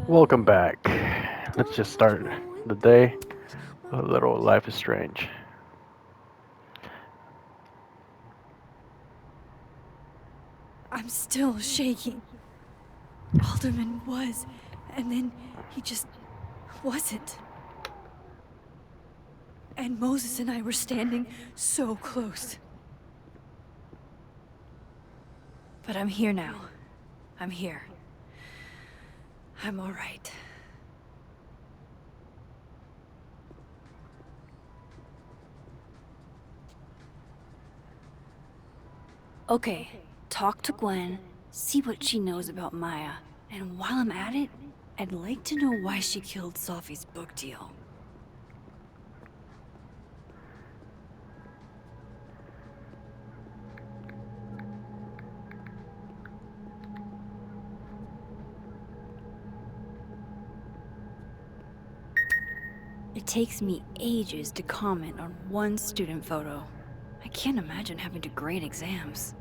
Welcome back. Let's just start the day with a little Life is Strange. I'm still shaking. Alderman was, and then he just wasn't. And Moses and I were standing so close. But I'm here now. I'm here. I'm all right. Okay, talk to Gwen, see what she knows about Maya, and while I'm at it, I'd like to know why she killed Sophie's book deal. It takes me ages to comment on one student photo. I can't imagine having to grade exams.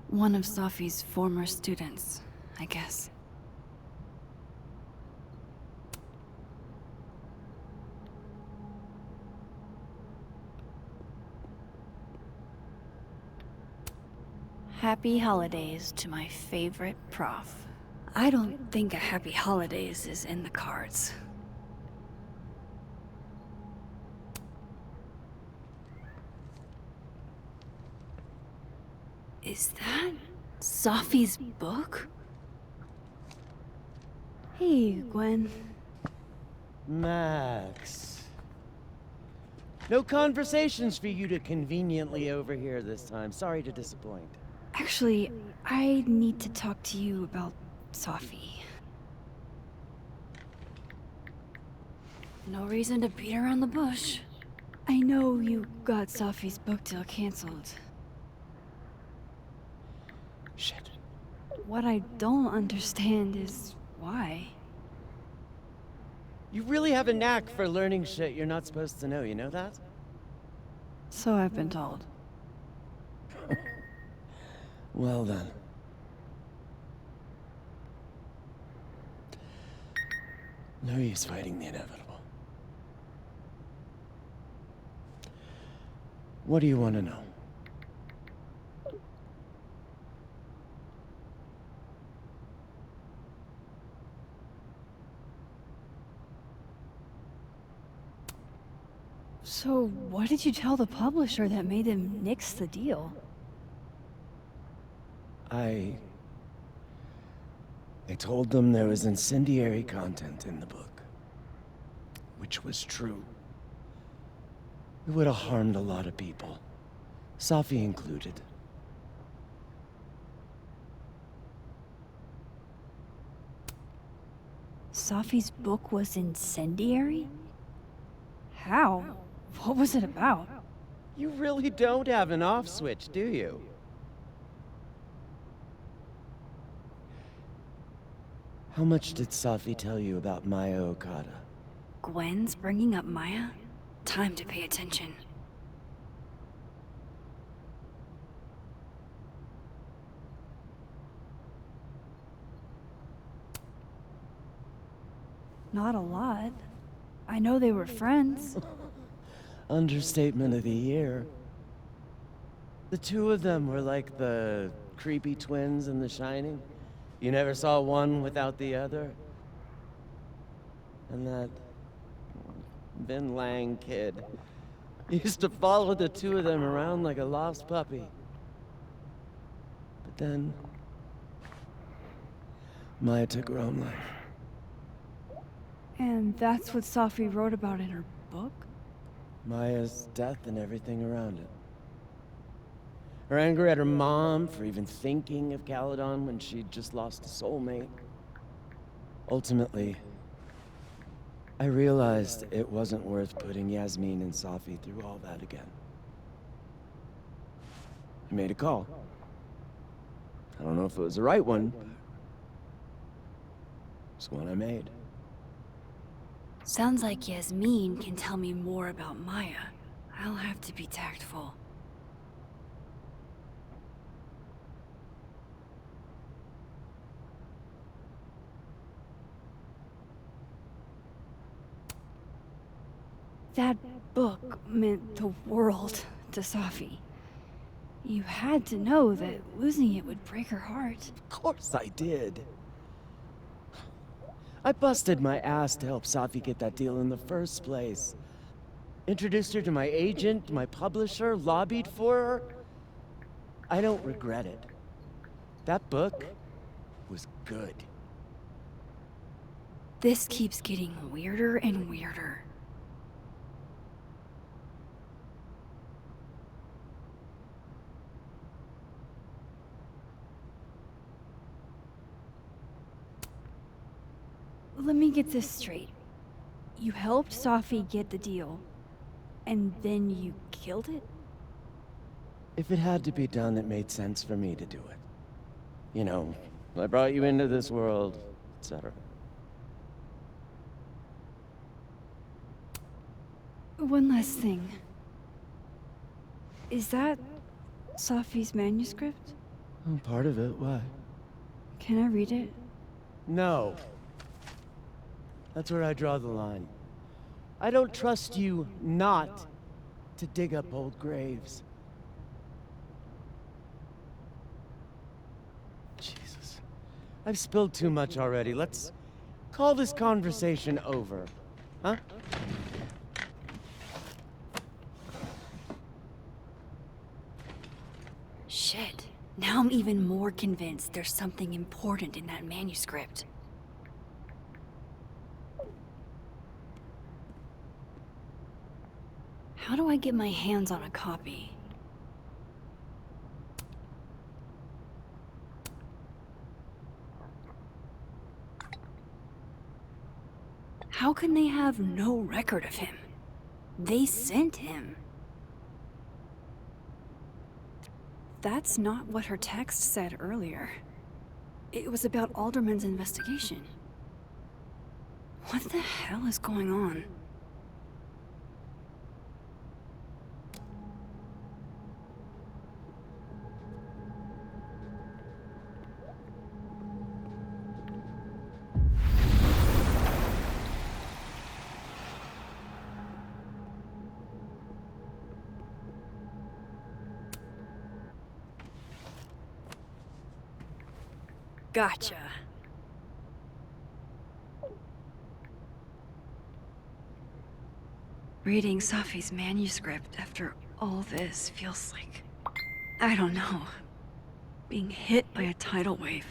One of Sophie's former students, I guess. Happy holidays to my favorite prof. I don't think a happy holidays is in the cards. Is that Sophie's book? Hey, Gwen. Max. No conversations for you to conveniently overhear this time. Sorry to disappoint. Actually, I need to talk to you about Sophie. No reason to beat around the bush. I know you got Sophie's book deal canceled. Shit. What I don't understand is why. You really have a knack for learning shit you're not supposed to know, you know that? So I've been told. Well then. No use fighting the inevitable. What do you want to know? So what did you tell the publisher that made them nix the deal? I told them there was incendiary content in the book. Which was true. It would have harmed a lot of people. Sophie included. Sophie's book was incendiary? How? What was it about? You really don't have an off switch, do you? How much did Sophie tell you about Maya Okada? Gwen's bringing up Maya? Time to pay attention. Not a lot. I know they were friends. Understatement of the year. The two of them were like the creepy twins in The Shining. You never saw one without the other. And that Vin Lang kid used to follow the two of them around like a lost puppy. But then Maya took her own life. And that's what Sophie wrote about in her book? Maya's death and everything around it. Her anger at her mom for even thinking of Caledon when she'd just lost a soulmate. Ultimately, I realized it wasn't worth putting Yasmin and Safi through all that again. I made a call. I don't know if it was the right one, but it's one I made. Sounds like Yasmin can tell me more about Maya. I'll have to be tactful. That book meant the world to Safi. You had to know that losing it would break her heart. Of course I did. I busted my ass to help Safi get that deal in the first place. Introduced her to my agent, my publisher, lobbied for her. I don't regret it. That book was good. This keeps getting weirder and weirder. Let me get this straight. You helped Safi get the deal, and then you killed it? If it had to be done, it made sense for me to do it. You know, I brought you into this world, etc. One last thing. Is that Safi's manuscript? Oh, part of it, why? Can I read it? No. That's where I draw the line. I don't trust you not to dig up old graves. Jesus. I've spilled too much already. Let's call this conversation over. Huh? Shit. Now I'm even more convinced there's something important in that manuscript. How do I get my hands on a copy? How can they have no record of him? They sent him. That's not what her text said earlier. It was about Alderman's investigation. What the hell is going on? Gotcha. Reading Safi's manuscript after all this feels like, I don't know, being hit by a tidal wave.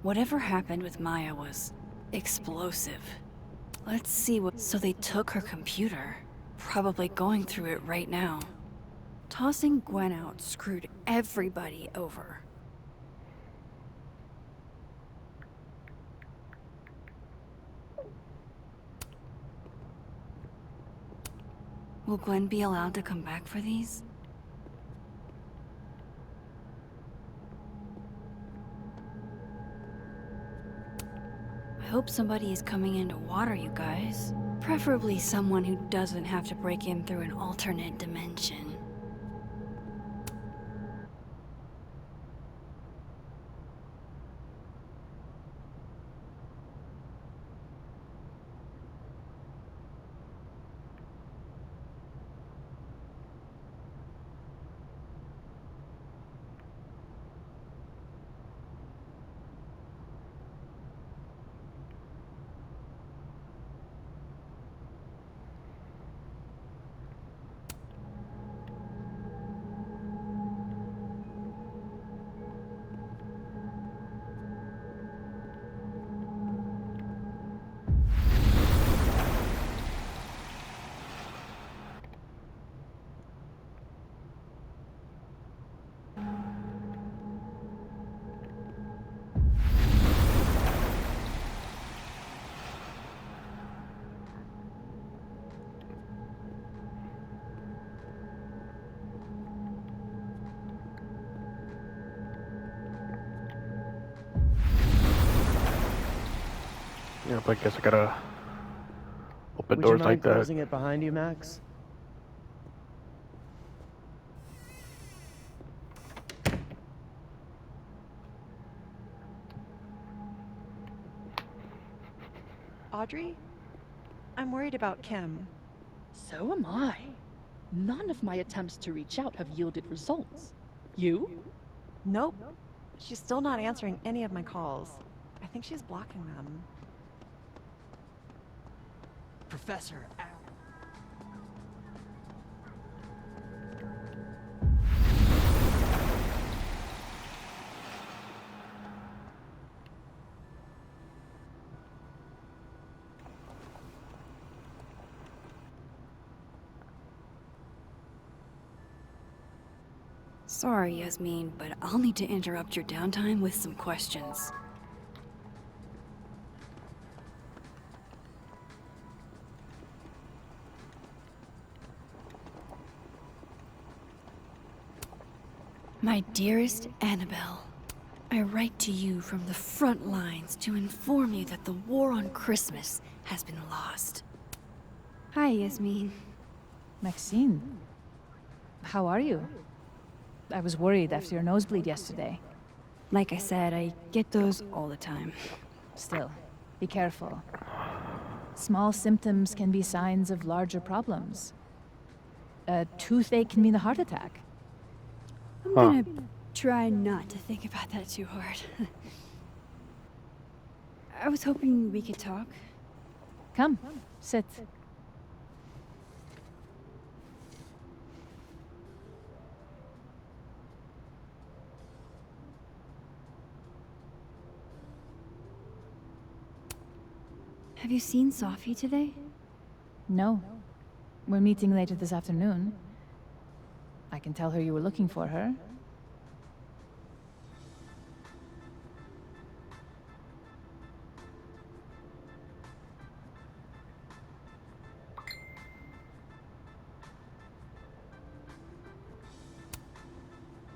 Whatever happened with Maya was explosive. Let's see what... So they took her computer. Probably going through it right now. Tossing Gwen out screwed everybody over. Will Gwen be allowed to come back for these? I hope somebody is coming in to water you guys. Preferably someone who doesn't have to break in through an alternate dimension. Yeah, but I guess I gotta open Would you doors like mind that. closing it behind you, Max? Audrey? I'm worried about Kim. So am I. None of my attempts to reach out have yielded results. You? Nope. She's still not answering any of my calls. I think she's blocking them. Professor. Sorry, Yasmin, but I'll need to interrupt your downtime with some questions. My dearest Annabelle, I write to you from the front lines to inform you that the war on Christmas has been lost. Hi, Yasmin. Maxine, how are you? I was worried after your nosebleed yesterday. Like I said, I get those all the time. Still, be careful. Small symptoms can be signs of larger problems. A toothache can mean a heart attack. I'm gonna try not to think about that too hard. I was hoping we could talk. Come, sit. Have you seen Sophie today? No. We're meeting later this afternoon. I can tell her you were looking for her.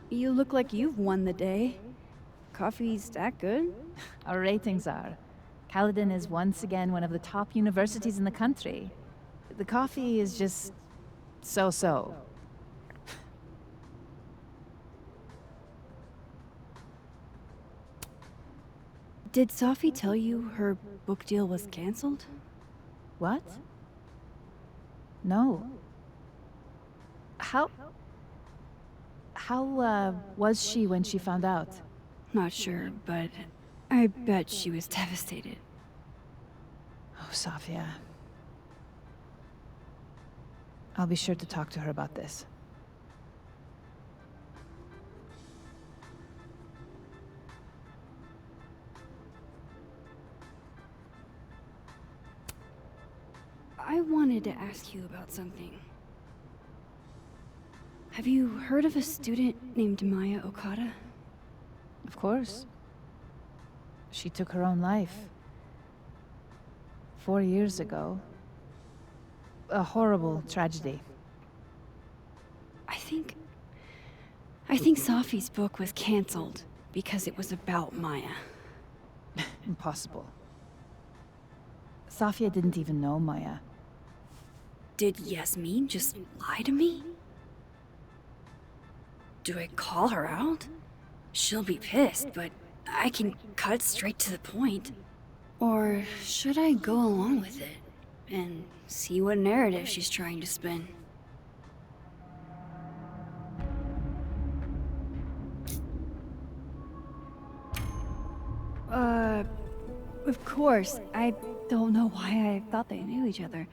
You look like you've won the day. Coffee's that good? Our ratings are. Caledon is once again one of the top universities in the country. The coffee is just so-so. Did Sophie tell you her book deal was canceled? What? No. How was she when she found out? Not sure, but I bet she was devastated. Oh, Safia. I'll be sure to talk to her about this. I wanted to ask you about something. Have you heard of a student named Maya Okada? Of course. She took her own life. 4 years ago. A horrible tragedy. I think Sophie's book was canceled because it was about Maya. Impossible. Safia didn't even know Maya. Did Yasmin just lie to me? Do I call her out? She'll be pissed, but I can cut straight to the point. Or should I go along with it and see what narrative she's trying to spin? Of course. I don't know why I thought they knew each other.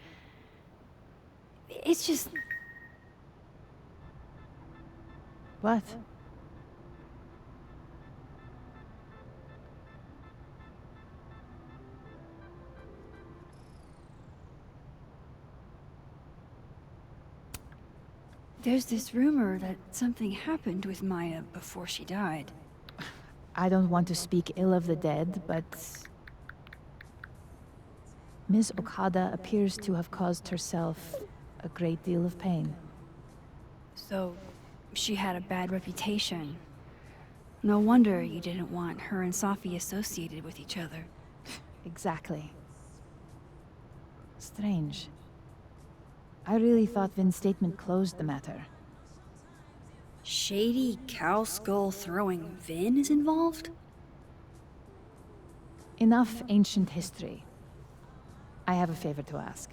It's just... What? There's this rumor that something happened with Maya before she died. I don't want to speak ill of the dead, but... Ms. Okada appears to have caused herself a great deal of pain. So, she had a bad reputation. No wonder you didn't want her and Sophie associated with each other. Exactly. Strange. I really thought Vin's statement closed the matter. Shady cow skull throwing Vin is involved? Enough ancient history. I have a favor to ask.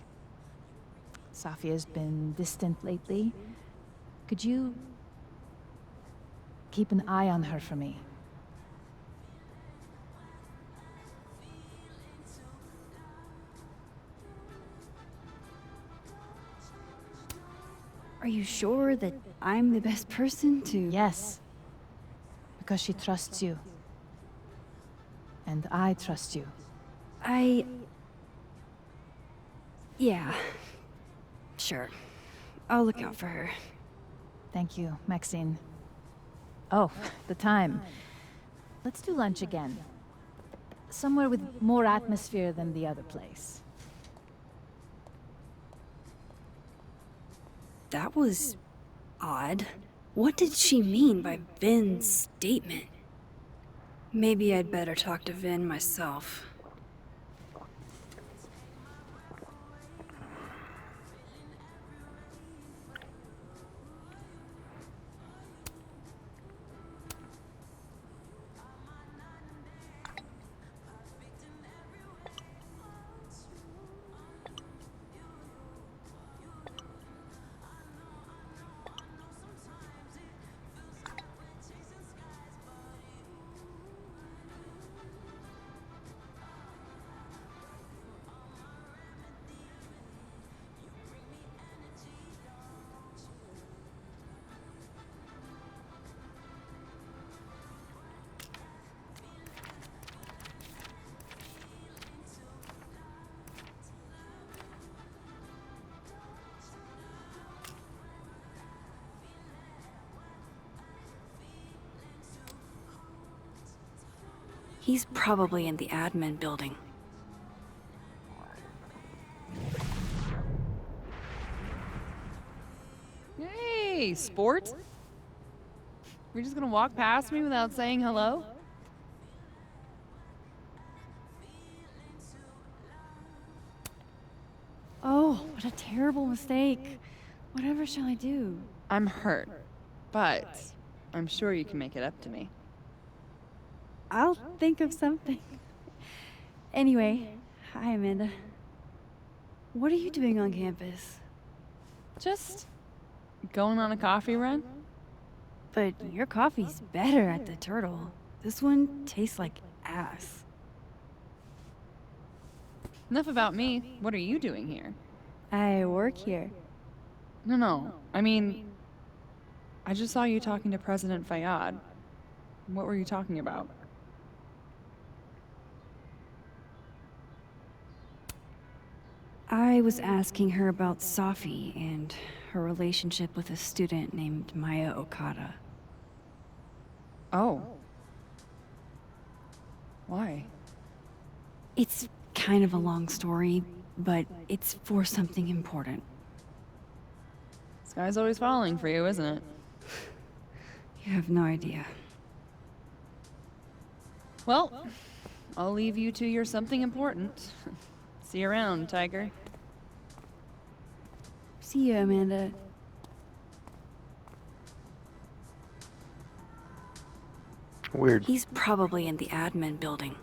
Safia's been distant lately. Could you keep an eye on her for me? Are you sure that I'm the best person to... Yes. Because she trusts you. And I trust you. Yeah. Sure. I'll look out for her. Thank you, Maxine. Oh, the time. Let's do lunch again. Somewhere with more atmosphere than the other place. That was... odd. What did she mean by Vin's statement? Maybe I'd better talk to Vin myself. He's probably in the admin building. Hey, sport? You're just gonna walk past me without saying hello? Oh, what a terrible mistake. Whatever shall I do? I'm hurt, but I'm sure you can make it up to me. I'll think of something. Anyway, hi Amanda. What are you doing on campus? Just going on a coffee run? But your coffee's better at the Turtle. This one tastes like ass. Enough about me. What are you doing here? I work here. No. I mean, I just saw you talking to President Fayyad. What were you talking about? I was asking her about Safi and her relationship with a student named Maya Okada. Oh. Why? It's kind of a long story, but it's for something important. Sky's always falling for you, isn't it? You have no idea. Well, I'll leave you to your something important. See you around, Tiger. See you, Amanda. Weird. He's probably in the admin building.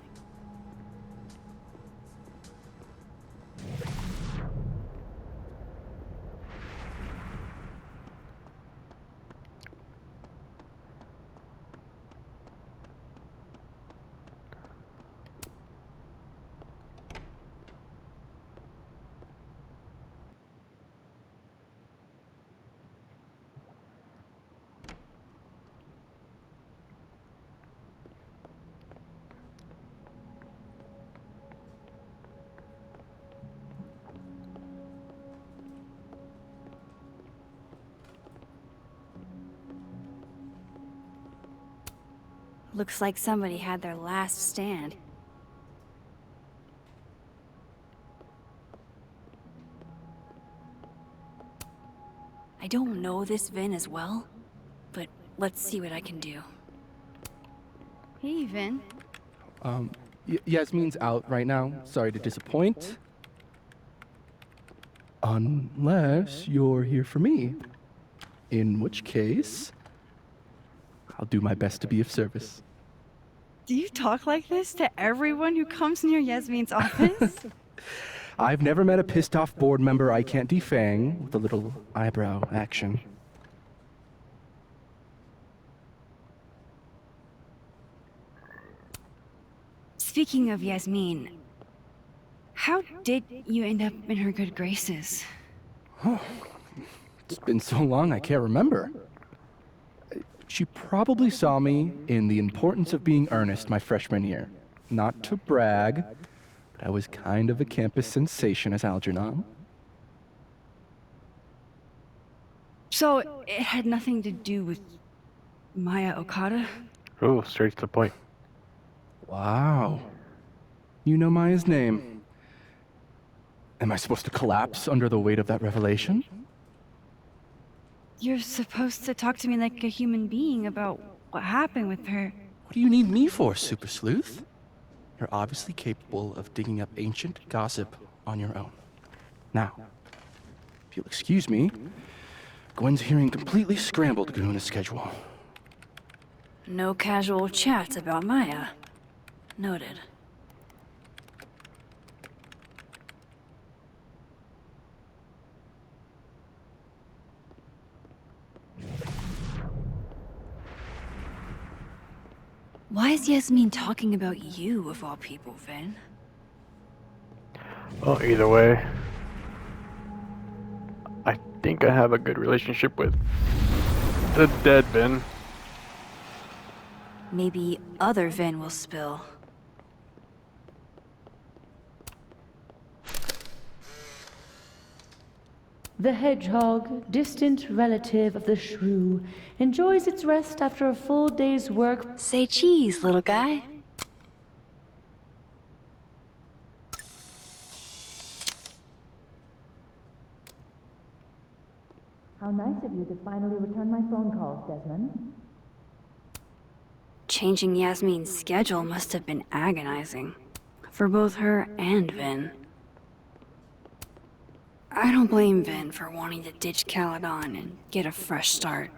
Looks like somebody had their last stand. I don't know this Vin as well, but let's see what I can do. Hey, Vin. Yasmin's out right now. Sorry to disappoint. Unless you're here for me. In which case, I'll do my best to be of service. Do you talk like this to everyone who comes near Yasmin's office? I've never met a pissed off board member I can't defang with a little eyebrow action. Speaking of Yasmin, how did you end up in her good graces? It's been so long I can't remember. She probably saw me in The Importance of Being Earnest my freshman year. Not to brag, but I was kind of a campus sensation as Algernon. So it had nothing to do with Maya Okada? Ooh, straight to the point. Wow. You know Maya's name. Am I supposed to collapse under the weight of that revelation? You're supposed to talk to me like a human being about what happened with her. What do you need me for, Super Sleuth? You're obviously capable of digging up ancient gossip on your own. Now, if you'll excuse me, Gwen's hearing completely scrambled Kahuna schedule. No casual chats about Maya. Noted. Why is Yasmin talking about you, of all people, Vin? Well, either way, I think I have a good relationship with the dead Vin. Maybe other Vin will spill. The hedgehog, distant relative of the shrew, enjoys its rest after a full day's work. Say cheese, little guy. How nice of you to finally return my phone calls, Desmond. Changing Yasmin's schedule must have been agonizing. For both her and Vin. I don't blame Vin for wanting to ditch Caledon and get a fresh start.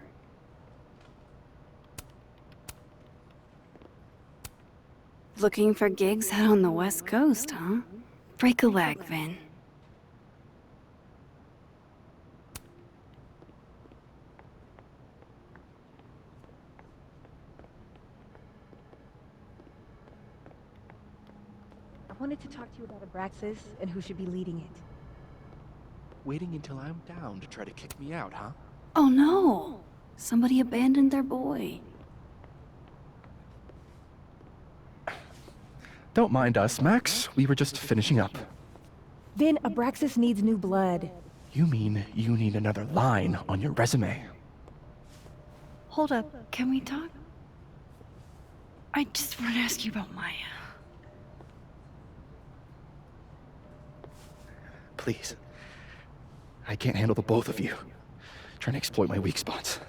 Looking for gigs out on the West Coast, huh? Break a leg, Vin. I wanted to talk to you about Abraxas and who should be leading it. Waiting until I'm down to try to kick me out, huh? Oh no! Somebody abandoned their boy. Don't mind us, Max. We were just finishing up. Vin, Abraxas needs new blood. You mean you need another line on your resume? Hold up, can we talk? I just want to ask you about Maya. Please. I can't handle the both of you. Trying to exploit my weak spots.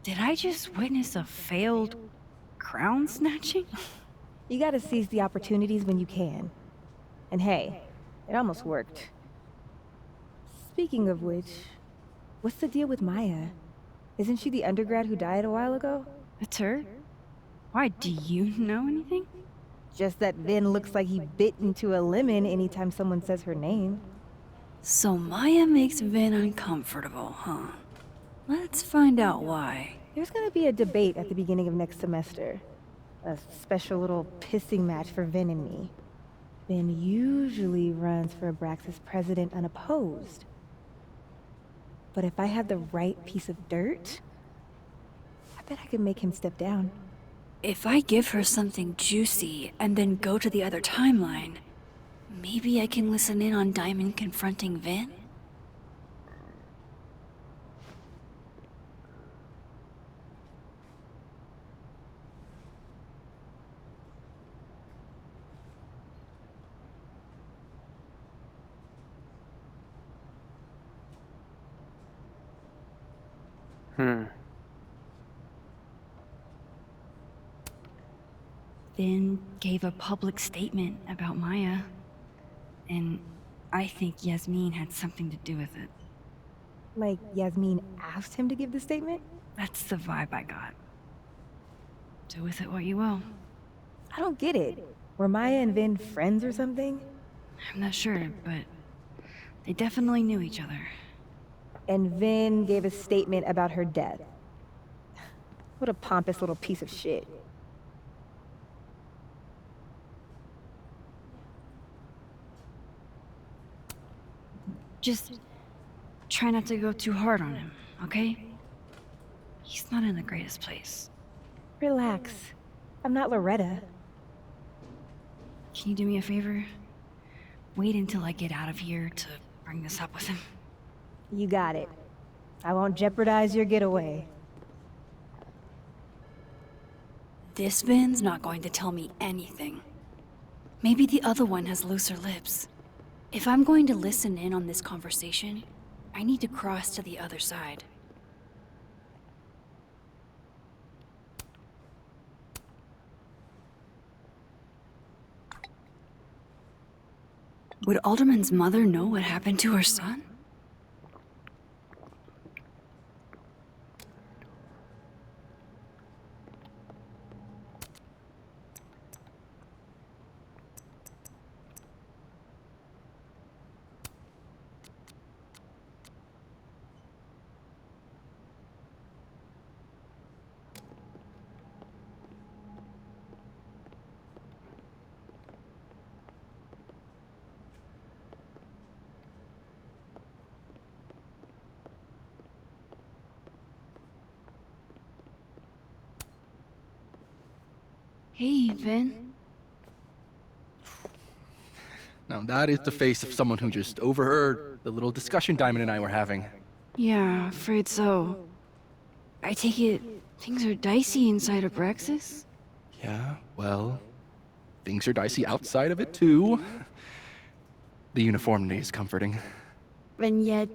Did I just witness a failed crown snatching? You gotta seize the opportunities when you can. And hey, it almost worked. Speaking of which, what's the deal with Maya? Isn't she the undergrad who died a while ago? It's her? Why, do you know anything? Just that Vin looks like he bit into a lemon anytime someone says her name. So Maya makes Vin uncomfortable, huh? Let's find out why. There's gonna be a debate at the beginning of next semester. A special little pissing match for Vin and me. Vin usually runs for Abraxas president unopposed. But if I had the right piece of dirt, I bet I could make him step down. If I give her something juicy and then go to the other timeline, maybe I can listen in on Diamond confronting Vin? Vin gave a public statement about Maya. And I think Yasmin had something to do with it. Like Yasmin asked him to give the statement? That's the vibe I got. Do with it what you will. I don't get it. Were Maya and Vin friends or something? I'm not sure, but they definitely knew each other. And Vin gave a statement about her death. What a pompous little piece of shit. Just try not to go too hard on him, okay? He's not in the greatest place. Relax. I'm not Loretta. Can you do me a favor? Wait until I get out of here to bring this up with him. You got it. I won't jeopardize your getaway. This Vin's not going to tell me anything. Maybe the other one has looser lips. If I'm going to listen in on this conversation, I need to cross to the other side. Would Alderman's mother know what happened to her son? Hey, Vin. Now that is the face of someone who just overheard the little discussion Diamond and I were having. Yeah, afraid so. I take it things are dicey inside of Brexis? Yeah, well, things are dicey outside of it too. The uniformity is comforting. And yet,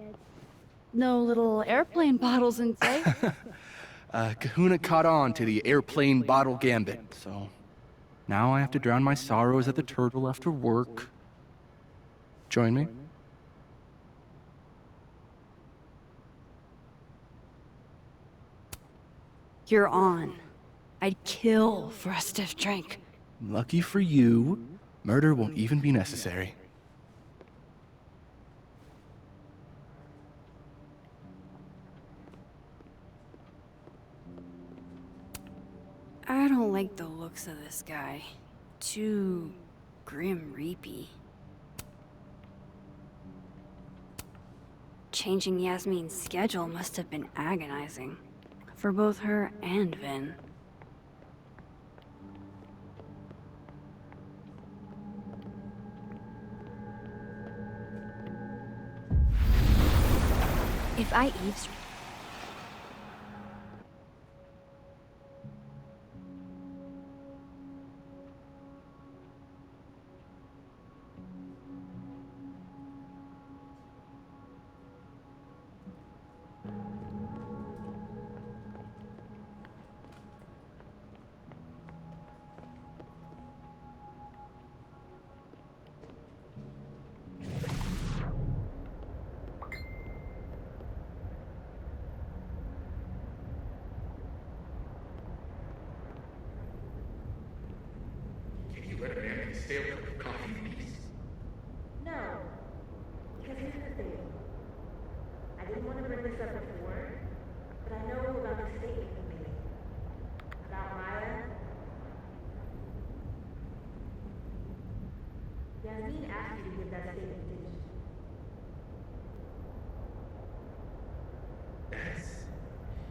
no little airplane bottles in sight. Kahuna caught on to the airplane bottle gambit, so now I have to drown my sorrows at the Turtle after work. Join me? You're on. I'd kill for a stiff drink. Lucky for you, murder won't even be necessary. I don't like the looks of this guy. Too grim reapy. Changing Yasmin's schedule must have been agonizing. For both her and Vin. If I eavesdrop... No. Because here's the thing. I didn't want to bring this up before, but I know about the statement you made. About Maya. Yasmin asked you to give that statement, didn't she? That's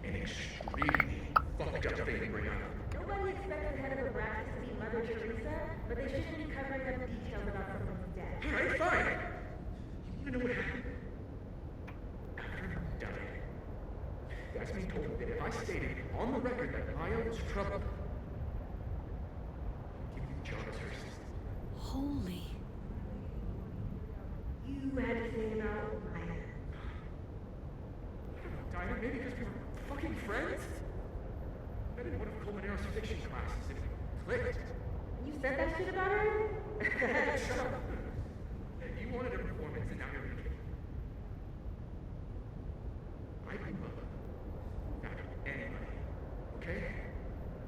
an extremely fucked up thing to bring up. Nobody expects the head of a Bractus to be Mother Teresa, but they shouldn't be covering up details about someone's death. Alright, fine. You know what happened? After he died, Yasmin told me that if I stated on the record that Maya was troubled, I'd give you the job as her assistant. Holy... You had to say about Maya. Diamond, maybe because we were fucking friends? I didn't want to Colmenares fiction classes if it clicked. You said that shit about her? Shut up. wanted a performance and now you're making it. I grew up without anybody, okay?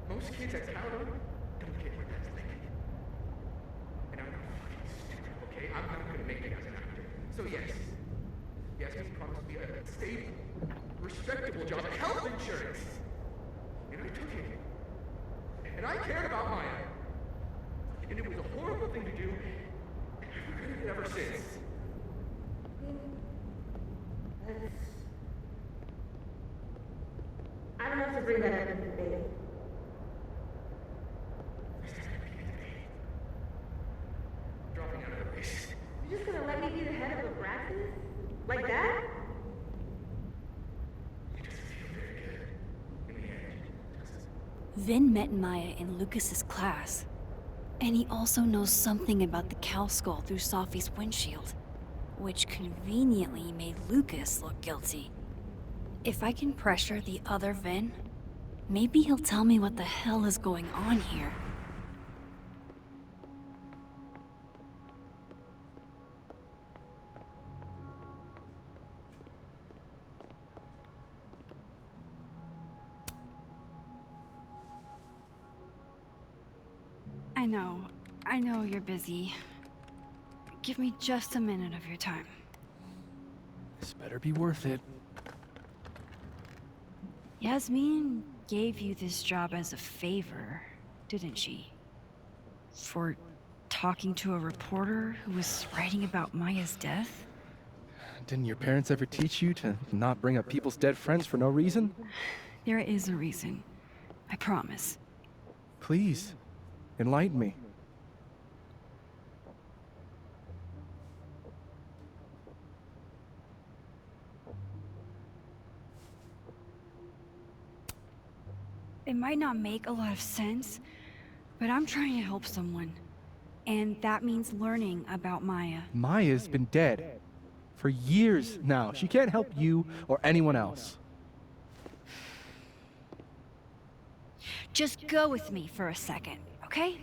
Most kids at Caldo don't get what that's like. And I'm not fucking stupid, okay? I'm not gonna make it as an actor. So yes, Yasmin promised me a stable, respectable job and health insurance. And I took it. And I cared about Maya. And it was a horrible thing to do, and I've regretted it ever since. I don't have to bring that up in the debate. Dropping out of the race. You're just gonna let me be the head of Abraxas? Like that? It doesn't feel very good. In the end, does it? Vin met Maya in Lucas's class. And he also knows something about the cow skull through Safi's windshield, which conveniently made Lucas look guilty. If I can pressure the other Vin, maybe he'll tell me what the hell is going on here. I know you're busy. Give me just a minute of your time. This better be worth it. Yasmin gave you this job as a favor, didn't she? For talking to a reporter who was writing about Maya's death? Didn't your parents ever teach you to not bring up people's dead friends for no reason? There is a reason. I promise. Please, enlighten me. It might not make a lot of sense, but I'm trying to help someone. And that means learning about Maya. Maya's been dead for years now. She can't help you or anyone else. Just go with me for a second, okay?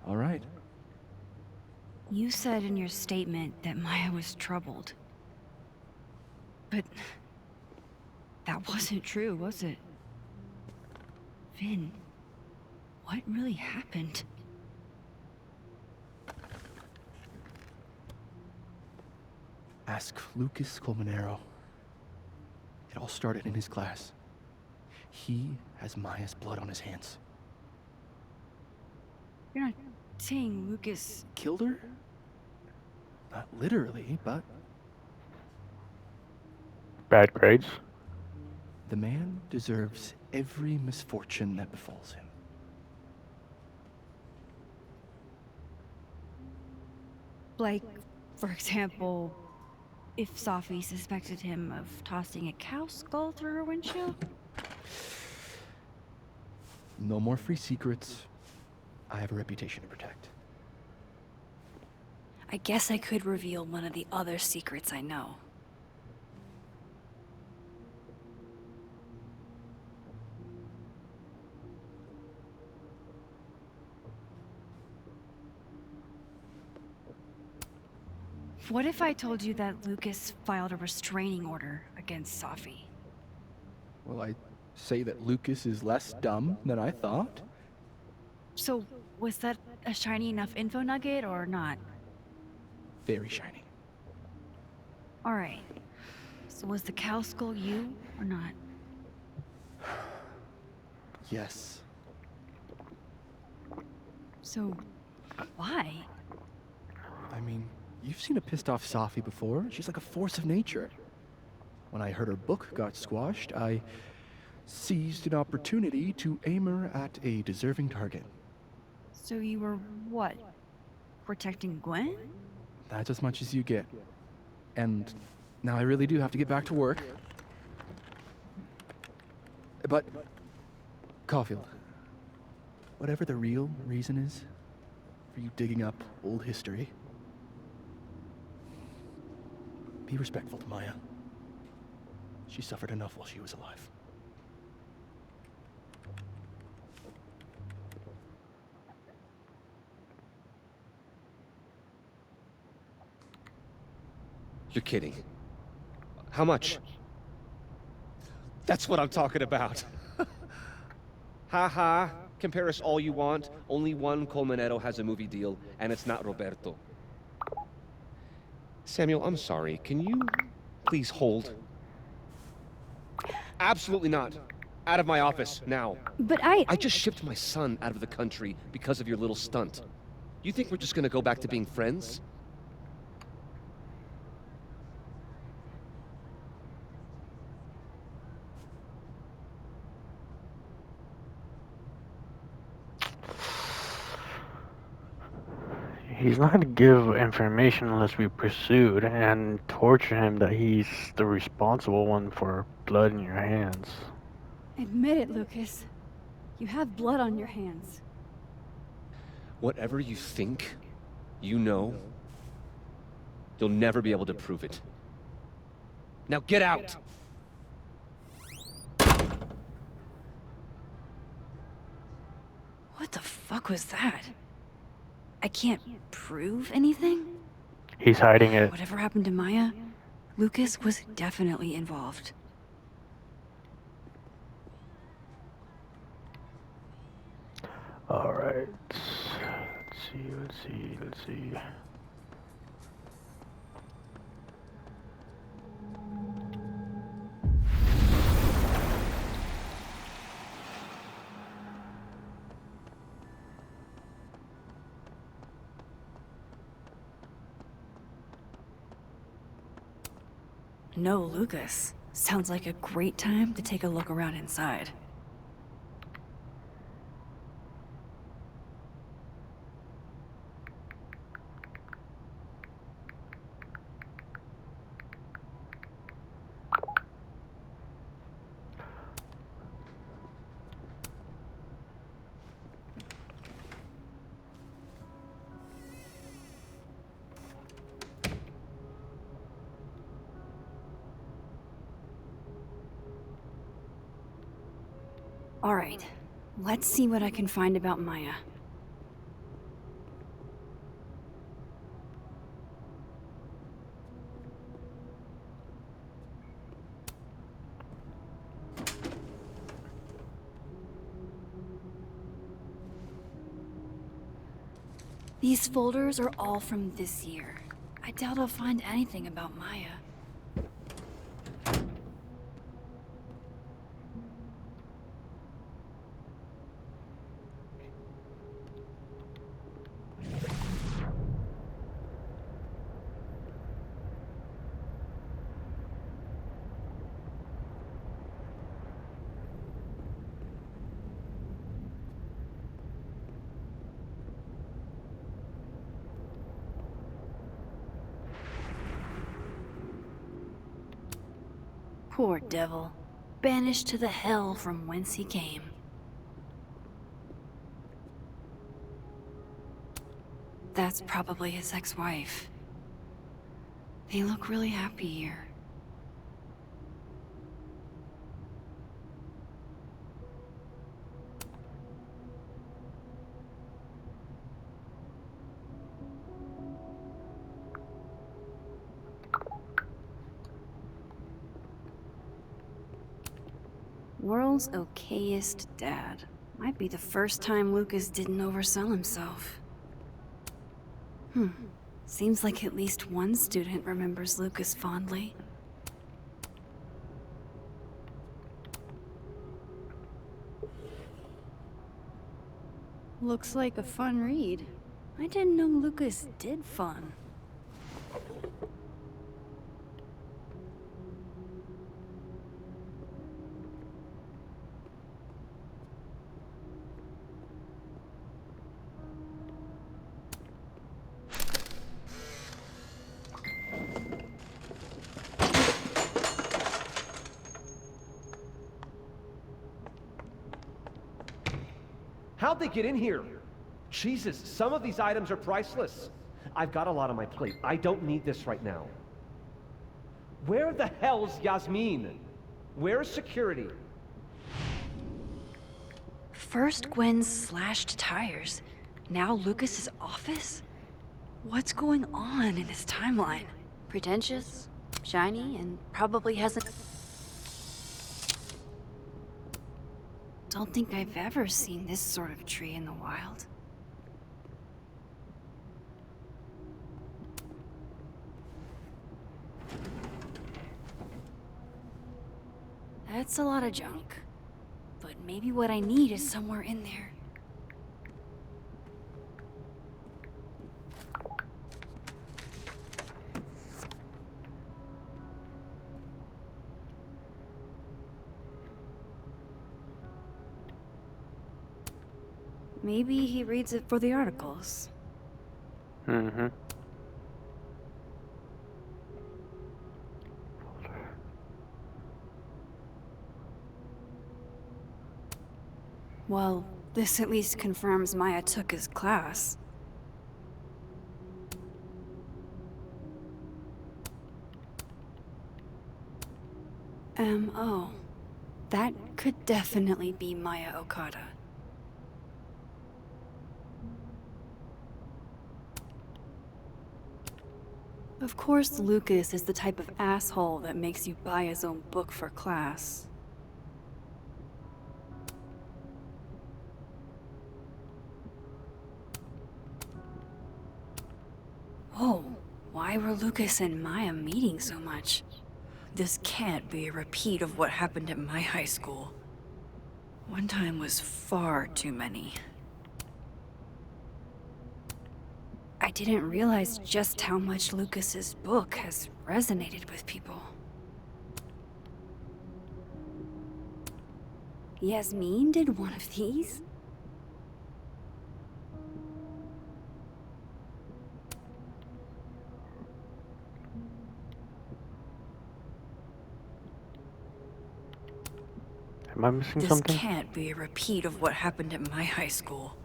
All right. You said in your statement that Maya was troubled. But that wasn't true, was it? Vin, what really happened? Ask Lucas Colmenero. It all started in his class. He has Maya's blood on his hands. You're not saying Lucas Killed her? Not literally, but Bad grades? the man deserves every misfortune that befalls him. Like, for example, if Safi suspected him of tossing a cow skull through her windshield? No more free secrets. I have a reputation to protect. I guess I could reveal one of the other secrets I know. What if I told you that Lucas filed a restraining order against Safi? Well, I say that Lucas is less dumb than I thought. So, was that a shiny enough info nugget or not? Very shiny. Alright. So was the cow skull you or not? Yes. So, why? I mean, you've seen a pissed off Safi before. She's like a force of nature. When I heard her book got squashed, I seized an opportunity to aim her at a deserving target. So you were what? Protecting Gwen? That's as much as you get. And now I really do have to get back to work. But, Caulfield, whatever the real reason is for you digging up old history, be respectful to Maya. She suffered enough while she was alive. You're kidding. How much? That's what I'm talking about. Ha. Compare us all you want. Only one Colmenero has a movie deal, and it's not Roberto. Samuel, I'm sorry. Can you please hold? Absolutely not. Out of my office, now. But I just shipped my son out of the country because of your little stunt. You think we're just gonna go back to being friends? He's not going to give information unless we pursued and torture him that he's the responsible one for blood in your hands. Admit it, Lucas. You have blood on your hands. Whatever you think, you know, you'll never be able to prove it. Now get out! What the fuck was that? I can't prove anything? He's hiding it. Whatever happened to Maya, Lucas was definitely involved. Alright. Let's see. No, Lucas. Sounds like a great time to take a look around inside. All right, let's see what I can find about Maya. These folders are all from this year. I doubt I'll find anything about Maya. Poor devil, banished to the hell from whence he came. That's probably his ex-wife. They look really happy here. World's okayest dad. Might be the first time Lucas didn't oversell himself. Seems like at least one student remembers Lucas fondly. Looks like a fun read. I didn't know Lucas did fun. How'd they get in here? Jesus, some of these items are priceless. I've got a lot on my plate. I don't need this right now. Where the hell's Yasmin? Where's security? First Gwen's slashed tires, now Lucas's office? What's going on in this timeline? Pretentious, shiny, and probably hasn't... Don't think I've ever seen this sort of tree in the wild. That's a lot of junk. But maybe what I need is somewhere in there. Maybe he reads it for the articles. Mm-hmm. Well, this at least confirms Maya took his class. M.O. That could definitely be Maya Okada. Of course, Lucas is the type of asshole that makes you buy his own book for class. Whoa, why were Lucas and Maya meeting so much? This can't be a repeat of what happened at my high school. One time was far too many. I didn't realize just how much Lucas's book has resonated with people. Yasmin did one of these? Am I missing This something? can't be a repeat of what happened at my high school.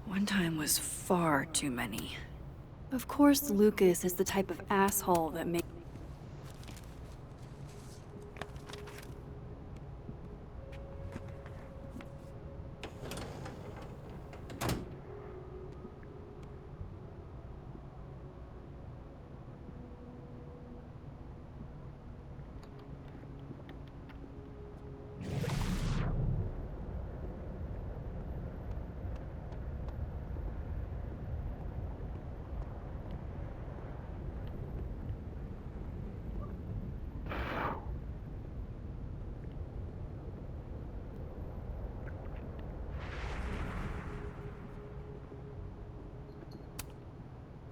One time was far too many. Of course, Lucas is the type of asshole that makes...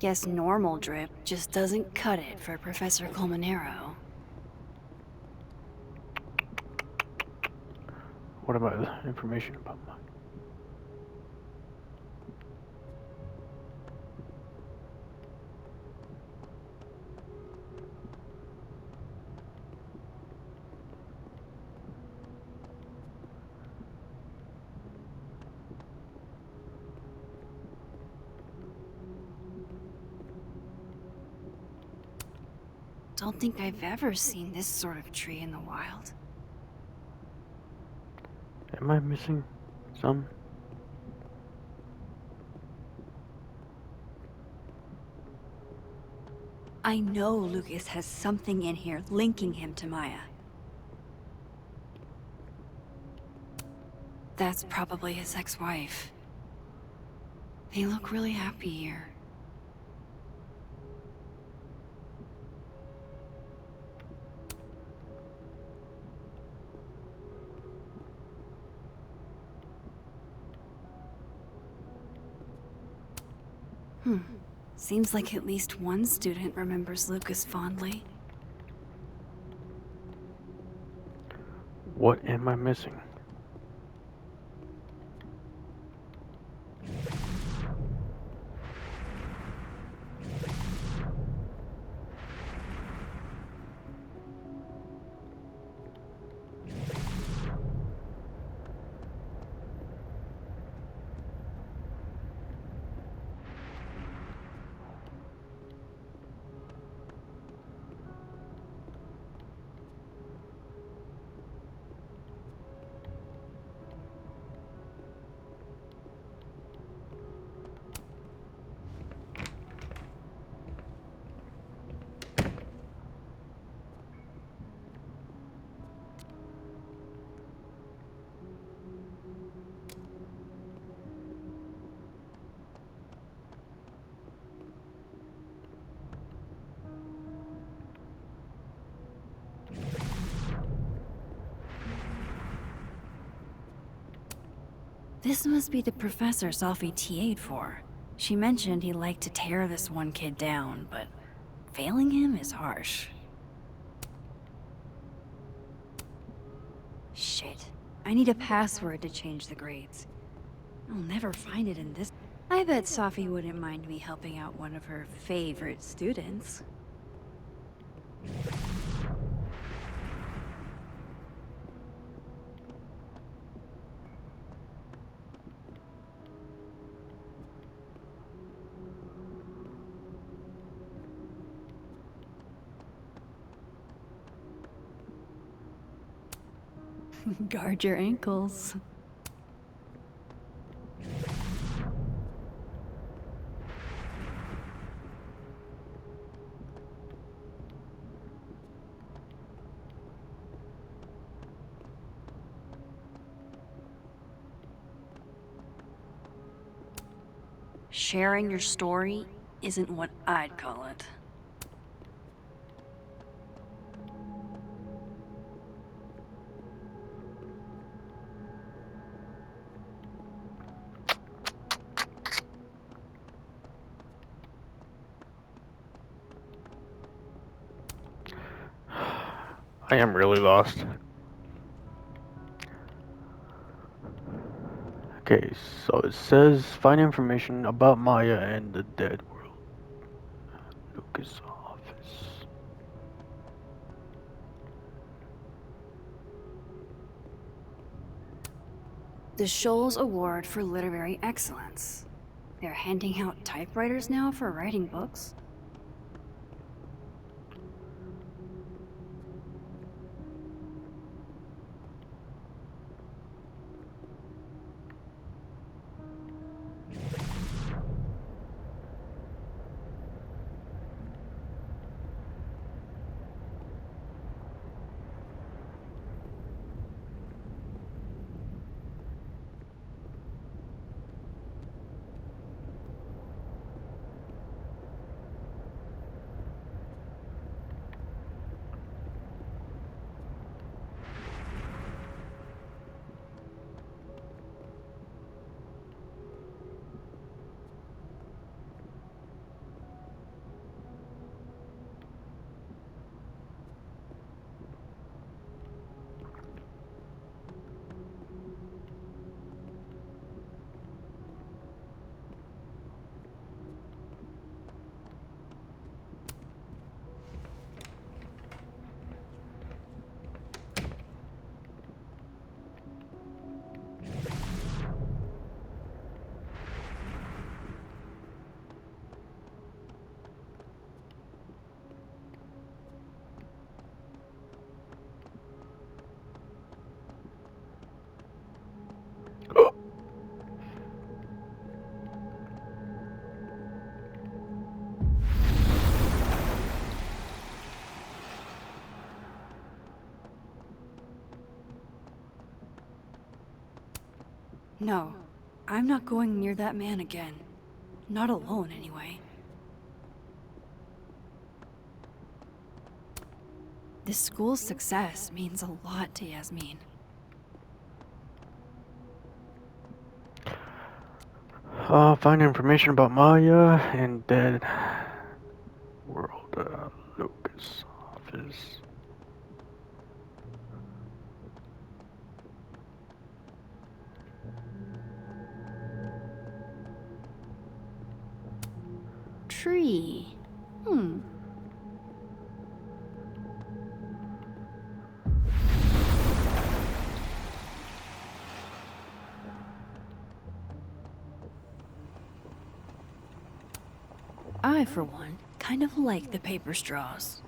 Guess normal drip just doesn't cut it for Professor Colmenero. What about the information about mine? Don't think I've ever seen this sort of tree in the wild. Am I missing some? I know Lucas has something in here linking him to Maya. That's probably his ex-wife. They look really happy here. Seems like at least one student remembers Lucas fondly. What am I missing? This must be the professor Sophie TA'd for. She mentioned he liked to tear this one kid down, but failing him is harsh. Shit. I need a password to change the grades. I'll never find it in this. I bet Sophie wouldn't mind me helping out one of her favorite students. Guard your ankles. Sharing your story isn't what I'd call it. I am really lost. Okay, so it says find information about Maya and the dead world. Lucas' office. The Scholes Award for Literary Excellence. They're handing out typewriters now for writing books? No, I'm not going near that man again. Not alone, anyway. This school's success means a lot to Yasmin. Find information about Maya and dead world. Lucas' office. Tree. I, for one, kind of like the paper straws.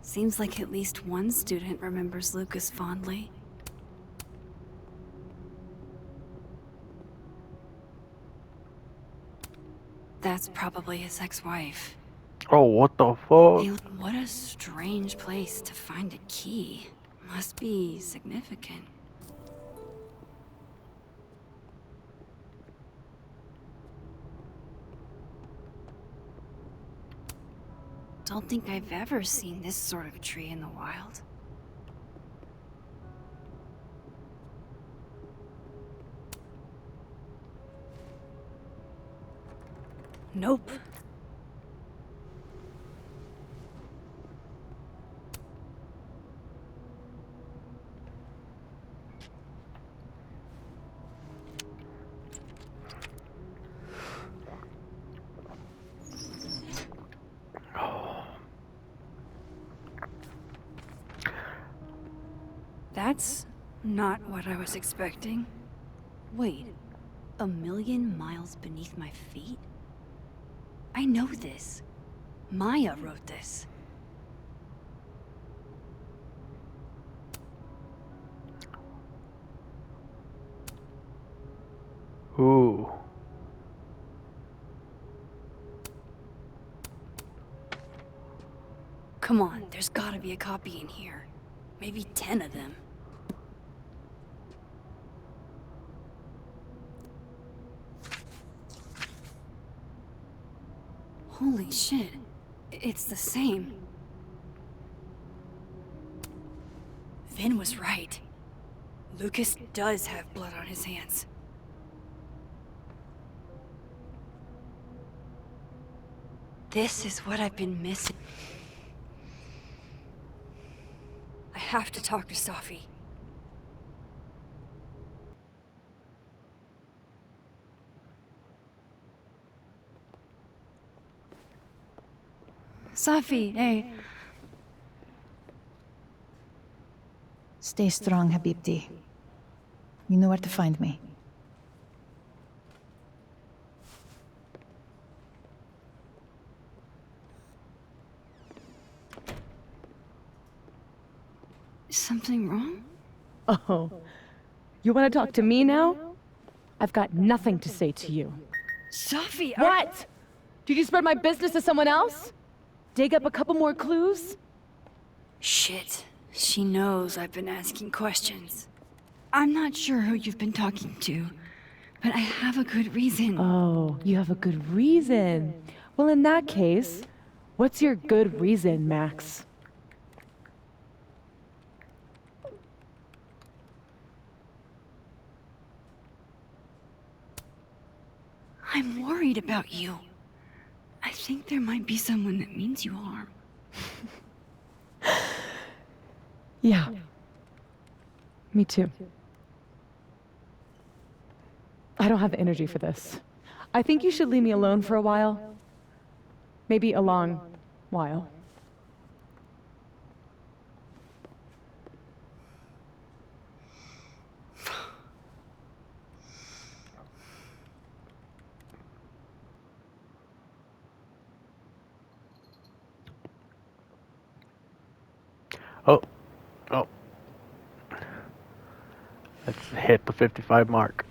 Seems like at least one student remembers Lucas fondly. That's probably his ex-wife. Oh, what the fuck? Hey, what a strange place to find a key. Must be significant. Don't think I've ever seen this sort of tree in the wild. Nope. That's not what I was expecting. Wait, 1,000,000 miles beneath my feet? I know this. Maya wrote this. Ooh. Come on, there's gotta be a copy in here. Maybe 10 of them. Holy shit. It's the same. Vin was right. Lucas does have blood on his hands. This is what I've been missing. I have to talk to Safi. Safi, hey. Stay strong, Habibti. You know where to find me. Is something wrong? Oh, you want to talk to me now? I've got nothing to say to you. Safi, What? Did you spread my business to someone else? Dig up a couple more clues? Shit. She knows I've been asking questions. I'm not sure who you've been talking to, but I have a good reason. Oh, you have a good reason. Well, in that case, what's your good reason, Max? I'm worried about you. I think there might be someone that means you harm. Yeah. Me too. I don't have the energy for this. I think you should leave me alone for a while. Maybe a long while. Oh. Let's hit the 55 mark.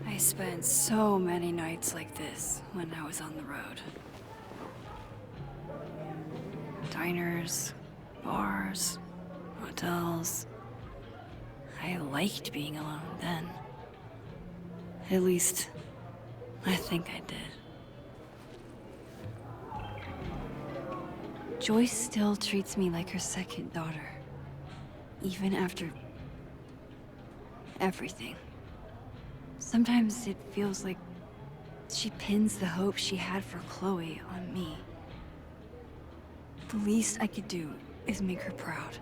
I spent so many nights like this when I was on the road. Diners, bars, hotels. I liked being alone then. At least, I think I did. Joyce still treats me like her second daughter. Even after everything. Sometimes it feels like she pins the hope she had for Chloe on me. The least I could do is make her proud.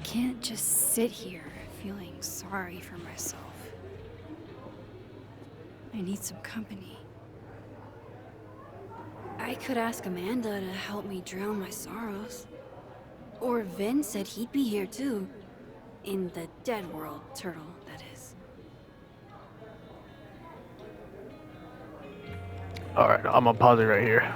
can't just sit here feeling sorry for myself. I need some company. I could ask Amanda to help me drown my sorrows. Or Vin said he'd be here too. In the dead world, Turtle, that is. Alright, I'm gonna pause it right here.